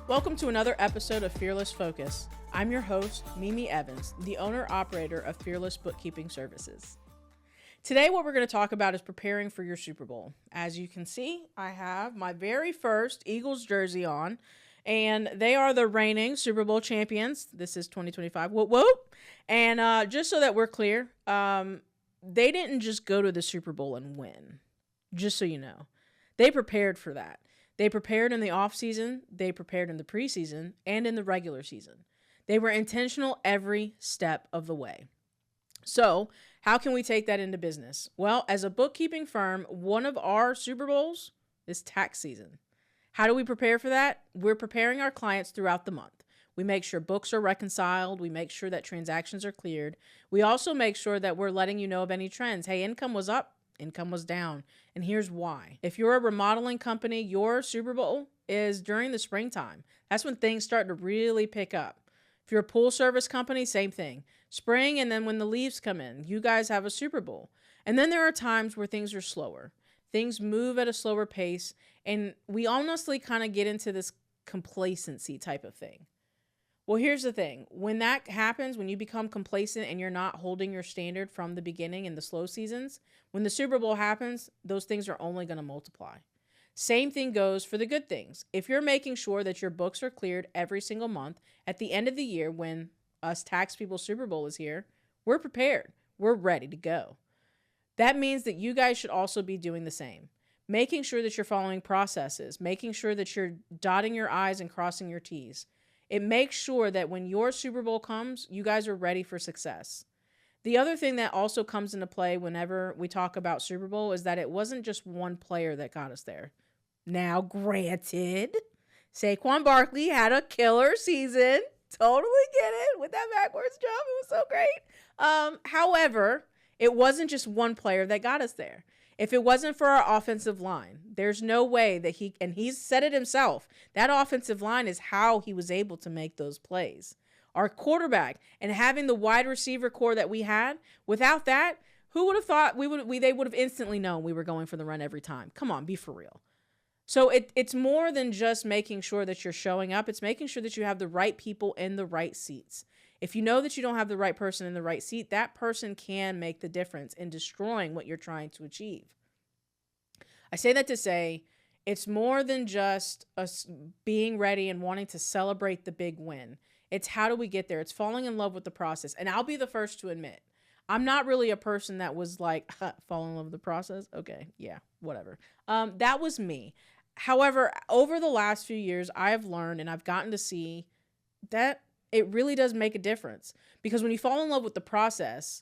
Welcome to another episode of Fearless Focus. I'm your host, Mimi Evans, the owner-operator of Fearless Bookkeeping Services. Today, what we're going to talk about is preparing for your Super Bowl. As you can see, I have my very first Eagles jersey on, and they are the reigning Super Bowl champions. This is 2025. Whoop, whoop. And just so that we're clear, they didn't just go to the Super Bowl and win, just so you know. They prepared for that. They prepared in the offseason, they prepared in the preseason, and in the regular season. They were intentional every step of the way. So, how can we take that into business? Well, as a bookkeeping firm, one of our Super Bowls is tax season. How do we prepare for that? We're preparing our clients throughout the month. We make sure books are reconciled. We make sure that transactions are cleared. We also make sure that we're letting you know of any trends. Hey, income was up. Income was down. And here's why. If you're a remodeling company, your Super Bowl is during the springtime. That's when things start to really pick up. If you're a pool service company, same thing. Spring, and then when the leaves come in, you guys have a Super Bowl. And then there are times where things are slower. Things move at a slower pace. And we honestly kind of get into this complacency type of thing. Well, here's the thing. When that happens, when you become complacent and you're not holding your standard from the beginning in the slow seasons, when the Super Bowl happens, those things are only going to multiply. Same thing goes for the good things. If you're making sure that your books are cleared every single month, at the end of the year when us tax people Super Bowl is here, we're prepared. We're ready to go. That means that you guys should also be doing the same. Making sure that you're following processes, making sure that you're dotting your I's and crossing your T's. It makes sure that when your Super Bowl comes, you guys are ready for success. The other thing that also comes into play whenever we talk about Super Bowl is that it wasn't just one player that got us there. Now, granted, Saquon Barkley had a killer season. Totally get it with that backwards jump. It was so great. However, it wasn't just one player that got us there. If it wasn't for our offensive line, there's no way that he's said it himself, that offensive line is how he was able to make those plays. Our quarterback and having the wide receiver core that we had, without that, who would have thought they would have instantly known we were going for the run every time? Come on, be for real. So it's more than just making sure that you're showing up. It's making sure that you have the right people in the right seats. If you know that you don't have the right person in the right seat, that person can make the difference in destroying what you're trying to achieve. I say that to say it's more than just us being ready and wanting to celebrate the big win. It's how do we get there? It's falling in love with the process. And I'll be the first to admit, I'm not really a person that was like, fall in love with the process. Okay, yeah, whatever. That was me. However, over the last few years, I have learned and I've gotten to see that it really does make a difference. Because when you fall in love with the process,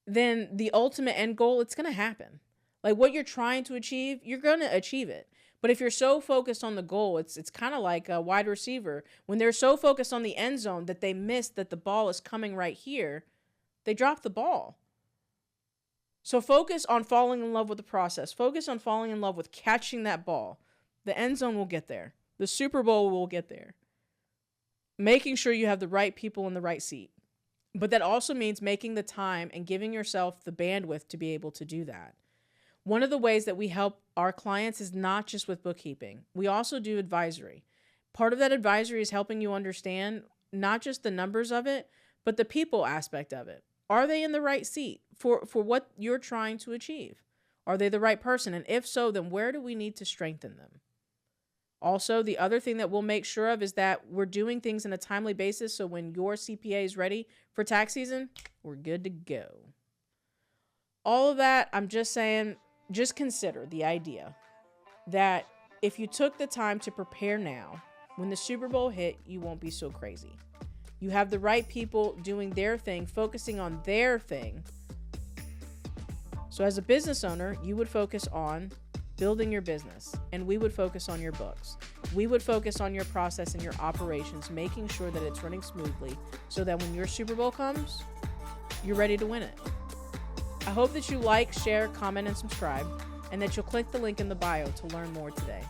then the ultimate end goal, it's going to happen. Like what you're trying to achieve, you're going to achieve it. But if you're so focused on the goal, it's kind of like a wide receiver. When they're so focused on the end zone that they miss that the ball is coming right here, they drop the ball. So focus on falling in love with the process. Focus on falling in love with catching that ball. The end zone will get there. The Super Bowl will get there. Making sure you have the right people in the right seat. But that also means making the time and giving yourself the bandwidth to be able to do that. One of the ways that we help our clients is not just with bookkeeping. We also do advisory. Part of that advisory is helping you understand not just the numbers of it, but the people aspect of it. Are they in the right seat for what you're trying to achieve? Are they the right person? And if so, then where do we need to strengthen them? Also, the other thing that we'll make sure of is that we're doing things in a timely basis. So when your CPA is ready for tax season, we're good to go. All of that, I'm just saying, just consider the idea that if you took the time to prepare now, when the Super Bowl hit, you won't be so crazy. You have the right people doing their thing, focusing on their thing. So as a business owner, you would focus on building your business, and we would focus on your books. We would focus on your process and your operations, making sure that it's running smoothly so that when your Super Bowl comes, you're ready to win it. I hope that you like, share, comment, and subscribe, and that you'll click the link in the bio to learn more today.